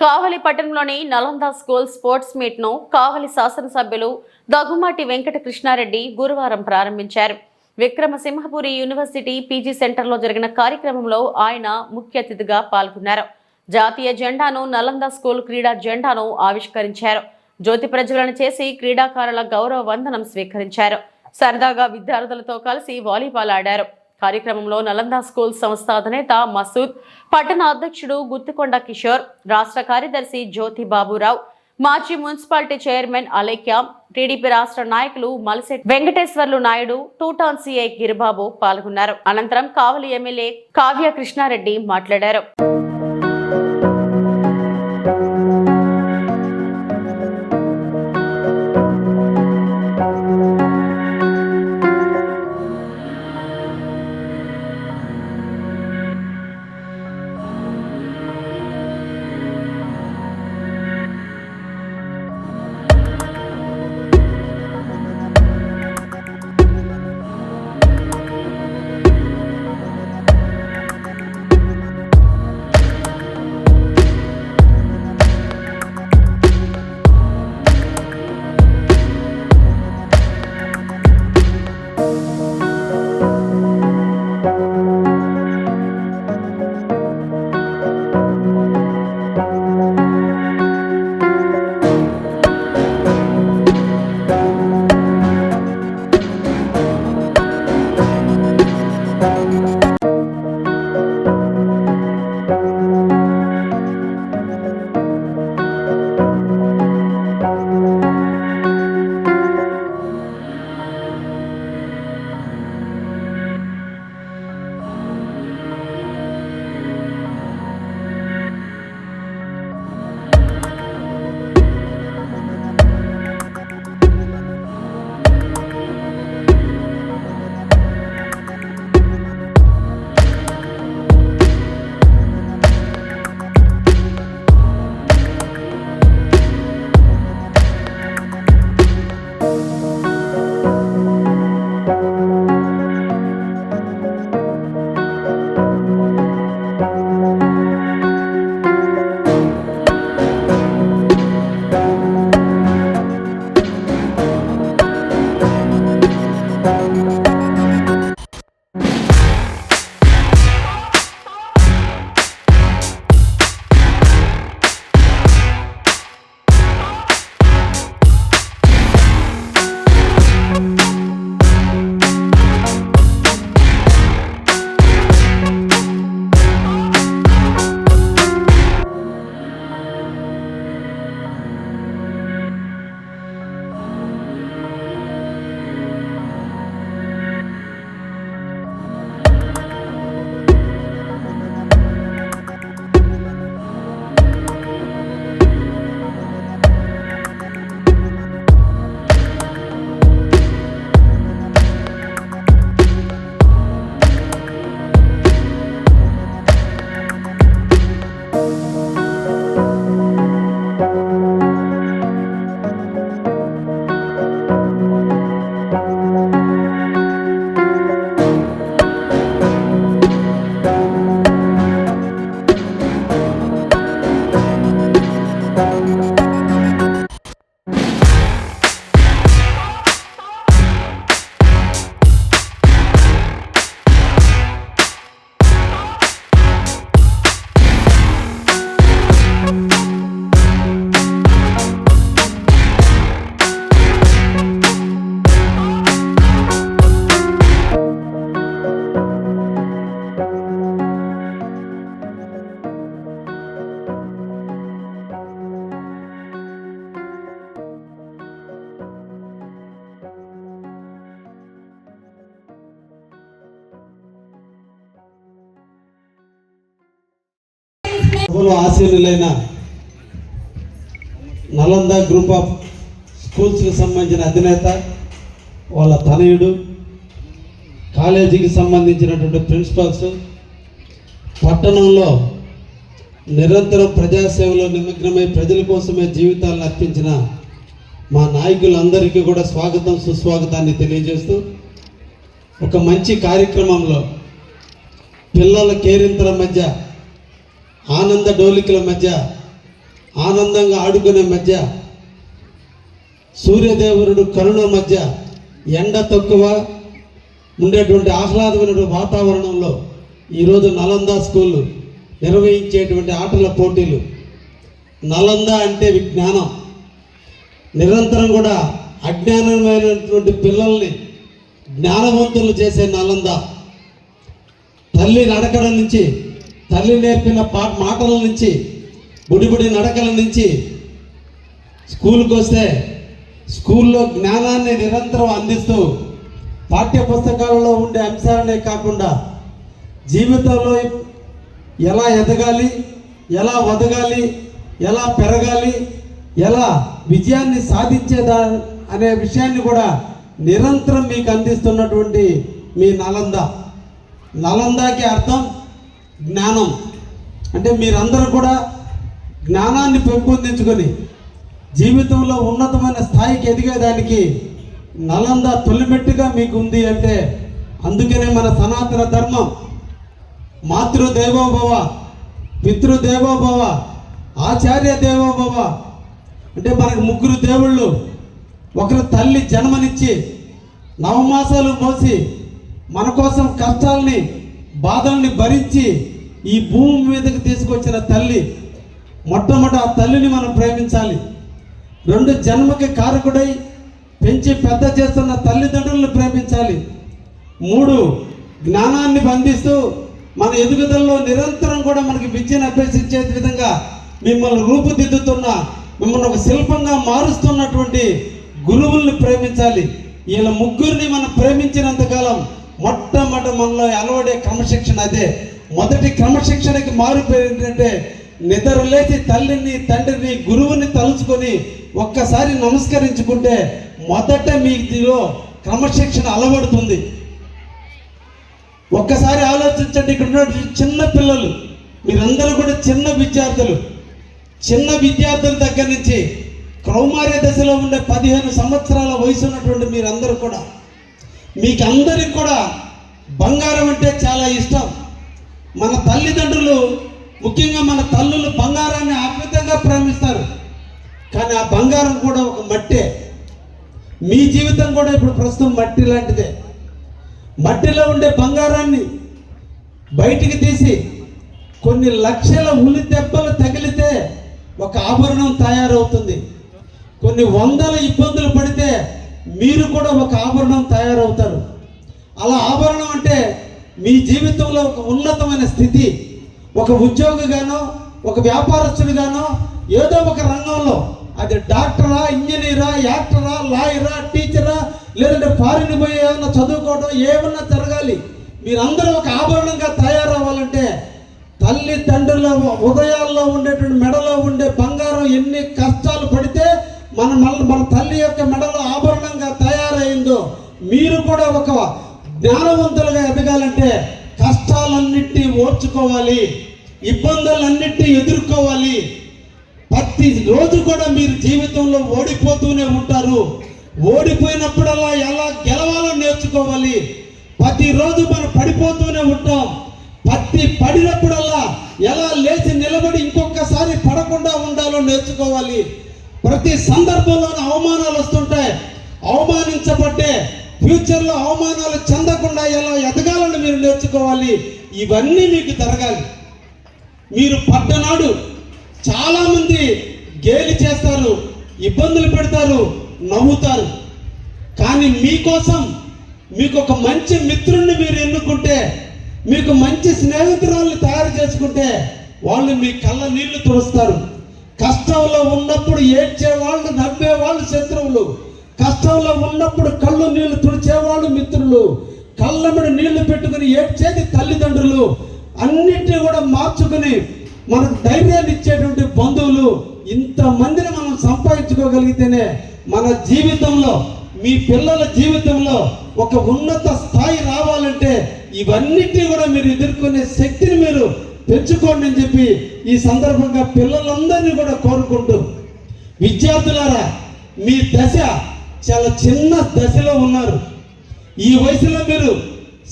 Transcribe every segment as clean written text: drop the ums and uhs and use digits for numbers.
కావలి పట్టణంలోని Nalanda school sports meet ను కావలి శాసనసభ్యులు దగ్గుమాటి వెంకట కృష్ణారెడ్డి గురువారం ప్రారంభించారు. విక్రమసింహపురి యూనివర్సిటీ పీజీ సెంటర్లో జరిగిన కార్యక్రమంలో ఆయన ముఖ్య అతిథిగా పాల్గొన్నారు. జాతీయ జెండాను, నలంద స్కూల్ క్రీడా జెండాను ఆవిష్కరించారు. జ్యోతి ప్రజ్వలన చేసి క్రీడాకారుల గౌరవ వందనం స్వీకరించారు. సరదాగా విద్యార్థులతో కలిసి వాలీబాల్ ఆడారు. కార్యక్రమంలో నలంద స్కూల్ సంస్థ అధినేత మసూద్, పట్టణ అధ్యక్షుడు గుత్తికొండ కిషోర్, రాష్ట్ర కార్యదర్శి జ్యోతి బాబురావు, మాజీ మున్సిపాలిటీ చైర్మన్ అలేఖ్య, టీడీపీ రాష్ట్ర నాయకులు మలిశెట్టి వెంకటేశ్వర్లు నాయుడు, టూటాన్ సిఐ గిరిబాబు పాల్గొన్నారు. అనంతరం కావలి ఎమ్మెల్యే కావ్య కృష్ణారెడ్డి మాట్లాడారు. ఆశీనులైన నలంద గ్రూప్ ఆఫ్ స్కూల్స్కి సంబంధించిన అధినేత, వాళ్ళ తనయుడు, కాలేజీకి సంబంధించినటువంటి ప్రిన్సిపల్స్, పట్టణంలో నిరంతరం ప్రజాసేవలో నిమగ్నమై ప్రజల కోసమే జీవితాలను అర్పించిన మా నాయకులందరికీ కూడా స్వాగతం సుస్వాగతాన్ని తెలియజేస్తూ, ఒక మంచి కార్యక్రమంలో పిల్లల కేరింతల మధ్య, ఆనంద డోలికల మధ్య ఆనందంగా ఆడుకునే మధ్య, సూర్యదేవుడు కరుణ మధ్య, ఎండ తక్కువ ఉండేటువంటి ఆహ్లాదమైన వాతావరణంలో ఈరోజు నలంద స్కూల్ నిర్వహించేటువంటి ఆటల పోటీలు. నలంద అంటే విజ్ఞానం. నిరంతరం కూడా అజ్ఞానమైనటువంటి పిల్లల్ని జ్ఞానవంతులు చేసే నలంద. తల్లి నడకల నుంచి, తల్లి నేర్పిన మాటల నుంచి, బుడిబుడి నడకల నుంచి స్కూల్కి వస్తే స్కూల్లో జ్ఞానాన్ని నిరంతరం అందిస్తూ పాఠ్య పుస్తకాలలో ఉండే అంశాలనే కాకుండా జీవితంలో ఎలా ఎదగాలి, ఎలా వదగాలి, ఎలా పెరగాలి, ఎలా విజయాన్ని సాధించేదా అనే విషయాన్ని కూడా నిరంతరం మీకు అందిస్తున్నటువంటి మీ నలంద. నలందాకి అర్థం జ్ఞానం. అంటే మీరందరూ కూడా జ్ఞానాన్ని పెంపొందించుకొని జీవితంలో ఉన్నతమైన స్థాయికి ఎదిగేదానికి నలంద తొలిమెట్టుగా మీకు ఉంది. అంటే అందుకనే మన సనాతన ధర్మం మాతృదేవోభవ, పితృదేవోభవ, ఆచార్య దేవోభవ. అంటే మనకు ముగ్గురు దేవుళ్ళు. ఒకరు తల్లి జన్మనిచ్చి నవమాసాలు మోసి మన కోసం కష్టాలని, బాధల్ని భరించి ఈ భూమి మీదకి తీసుకొచ్చిన తల్లి. మొట్టమొదట ఆ తల్లిని మనం ప్రేమించాలి. రెండు, జన్మకి కారకుడై పెంచి పెద్ద చేస్తున్న తల్లిదండ్రులను ప్రేమించాలి. మూడు, జ్ఞానాన్ని బంధిస్తూ మన ఎదుగుదలలో నిరంతరం కూడా మనకి విద్యను అభ్యసించే విధంగా మిమ్మల్ని రూపుదిద్దుతున్న, మిమ్మల్ని ఒక శిల్పంగా మారుస్తున్నటువంటి గురువుల్ని ప్రేమించాలి. వీళ్ళ ముగ్గురిని మనం ప్రేమించినంతకాలం మొట్టమొదటి మనలో అలవడే క్రమశిక్షణ అదే. మొదటి క్రమశిక్షణకి మారిపోయి ఏంటంటే నిద్రలేచి తల్లిని, తండ్రిని, గురువుని తలుచుకొని ఒక్కసారి నమస్కరించుకుంటే మొదట మీలో క్రమశిక్షణ అలవడుతుంది. ఒక్కసారి ఆలోచించండి. ఇక్కడ ఉన్న చిన్న పిల్లలు, మీరందరూ కూడా చిన్న విద్యార్థులు. చిన్న విద్యార్థుల దగ్గర నుంచి కౌమార్య దశలో ఉండే 15 సంవత్సరాల వయసు ఉన్నటువంటి మీరందరూ కూడా, మీకు అందరికి కూడా బంగారం అంటే చాలా ఇష్టం. మన తల్లిదండ్రులు, ముఖ్యంగా మన తల్లులు బంగారాన్ని అద్భుతంగా ప్రేమిస్తారు. కానీ ఆ బంగారం కూడా ఒక మట్టే. మీ జీవితం కూడా ఇప్పుడు ప్రస్తుతం మట్టి లాంటిదే. మట్టిలో ఉండే బంగారాన్ని బయటికి తీసి కొన్ని లక్షల ఉలి దెబ్బలు తగిలితే ఒక ఆభరణం తయారవుతుంది. కొన్ని వందల ఇబ్బందులు పడితే మీరు కూడా ఒక ఆభరణం తయారవుతారు. అలా ఆభరణం అంటే మీ జీవితంలో ఒక ఉన్నతమైన స్థితి. ఒక ఉద్యోగిగానో, ఒక వ్యాపారస్తుడిగానో, ఏదో ఒక రంగంలో, అది డాక్టరా, ఇంజనీరా, యాక్టరా, లాయరా, టీచరా, లేదంటే ఫారిన్ పోయి ఏమన్నా చదువుకోవడం, ఏమన్నా జరగాలి. మీరందరూ ఒక ఆభరణంగా తయారవ్వాలంటే తల్లిదండ్రుల ఉదయాల్లో ఉండేటువంటి మెడలో ఉండే బంగారం ఎన్ని కష్టాలు పడితే మన తల్లి యొక్క మెడలో ఆభరణంగా తయారైందో, మీరు కూడా ఒక జ్ఞానవంతులుగా ఎదగాలంటే కష్టాలన్నిటినీ ఓర్చుకోవాలి, ఇబ్బందులన్నిటినీ ఎదుర్కోవాలి. ప్రతి రోజు కూడా మీరు జీవితంలో ఓడిపోతూనే ఉంటారు. ఓడిపోయినప్పుడల్లా ఎలా గెలవాలో నేర్చుకోవాలి. ప్రతిరోజు మనం పడిపోతూనే ఉంటాం. పడినప్పుడల్లా ఎలా లేచి నిలబడి ఇంకొకసారి పడకుండా ఉండాలో నేర్చుకోవాలి. ప్రతి సందర్భంలోనూ అవమానాలు వస్తుంటాయి. అవమానించబట్టే ఫ్యూచర్లో అవమానాలు చెందకుండా ఎలా ఎదగాలని మీరు నేర్చుకోవాలి. ఇవన్నీ మీకు జరగాలి. మీరు పడ్డనాడు చాలామంది గేలి చేస్తారు, ఇబ్బందులు పెడతారు, నవ్వుతారు. కానీ మీకోసం మీకు ఒక మంచి మిత్రుణ్ణి మీరు ఎన్నుకుంటే, మీకు మంచి స్నేహితురాల్ని తయారు చేసుకుంటే వాళ్ళు మీ కళ్ళ నీళ్లు తుడుస్తారు. కష్టంలో ఉన్నప్పుడు ఏడ్చేవాళ్ళు, నవ్వేవాళ్ళు శత్రువులు. కష్టంలో ఉన్నప్పుడు కళ్ళు నీళ్లు తుడిచేవాళ్ళు మిత్రులు. కళ్ళమడి నీళ్లు పెట్టుకుని ఏడ్చేది తల్లిదండ్రులు. అన్నిటినీ కూడా మార్చుకుని మనకు ధైర్యాన్ని ఇచ్చేటువంటి బంధువులు. ఇంతమందిని మనం సంపాదించుకోగలిగితేనే మన జీవితంలో, మీ పిల్లల జీవితంలో ఒక ఉన్నత స్థాయి రావాలంటే ఇవన్నిటినీ కూడా మీరు ఎదుర్కొనే శక్తిని మీరు పెంచుకోండి అని చెప్పి ఈ సందర్భంగా పిల్లలందరినీ కూడా కోరుకుంటూ, విద్యార్థులారా, మీ దశ చాలా చిన్న దశలో ఉన్నారు. ఈ వయసులో మీరు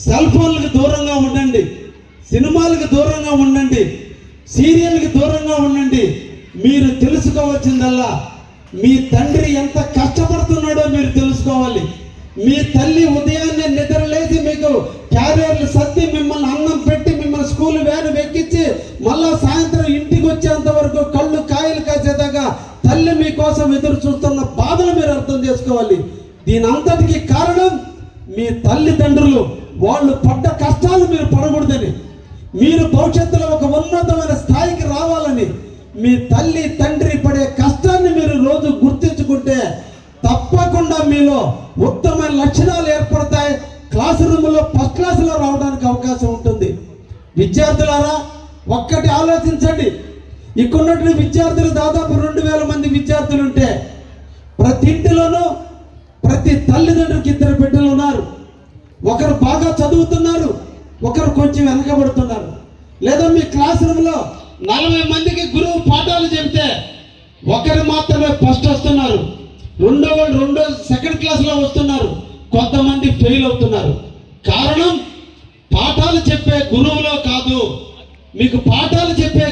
సెల్ ఫోన్లకు దూరంగా ఉండండి, సినిమాలకు దూరంగా ఉండండి, సీరియల్కి దూరంగా ఉండండి. మీరు తెలుసుకోవాల్సిందల్లా మీ తండ్రి ఎంత కష్టపడుతున్నాడో మీరు తెలుసుకోవాలి. మీ తల్లి ఉదయాన్నే నిద్రలేసి మీకు క్యారియర్లు సర్ది మిమ్మల్ని అన్నం పెట్టి మిమ్మల్ని స్కూల్ వ్యాన్ ఎక్కించి మళ్ళా సాయంత్రం ఇంటికి వచ్చేంత వరకు కళ్ళు కాయలు కాసేదాకా తల్లి మీకోసం ఎదురు చూస్తున్న బాధలు మీరు అర్థం చేసుకోవాలి. దీని అంతటికి కారణం మీ తల్లిదండ్రులు. వాళ్ళు పడ్డ కష్టాలు మీరు పడకూడదని, మీరు భవిష్యత్తులో ఒక ఉన్నతమైన స్థాయికి రావాలని మీ తల్లి తండ్రి పడే కష్టాన్ని మీరు రోజు గుర్తించుకుంటే తప్పకుండా మీలో ఉత్తమైన లక్షణాలు ఏర్పడతాయి. క్లాస్ రూమ్లో ఫస్ట్ క్లాసులో రావడానికి అవకాశం ఉంటుంది. విద్యార్థులారా, ఒక్కటి ఆలోచించండి. ఇక్కడున్నటువంటి విద్యార్థులు దాదాపు 2000 మంది విద్యార్థులు ఉంటే ప్రతి ఇంటిలోనూ ప్రతి తల్లిదండ్రులకి 2 బిడ్డలు ఉన్నారు. ఒకరు బాగా చదువుతున్నారు, ఒకరు కొంచెం వెనకబడుతున్నారు. లేదా మీ క్లాస్ రూమ్లో 40 మందికి గురువు పాఠాలు చెబితే ఒకరు మాత్రమే ఫస్ట్ వస్తున్నారు, రెండో సెకండ్ క్లాస్లో వస్తున్నారు, కొంతమంది ఫెయిల్ అవుతున్నారు. కారణం పాఠాలు చెప్పే గురువులో కాదు, మీకు పాఠాలు చెప్పే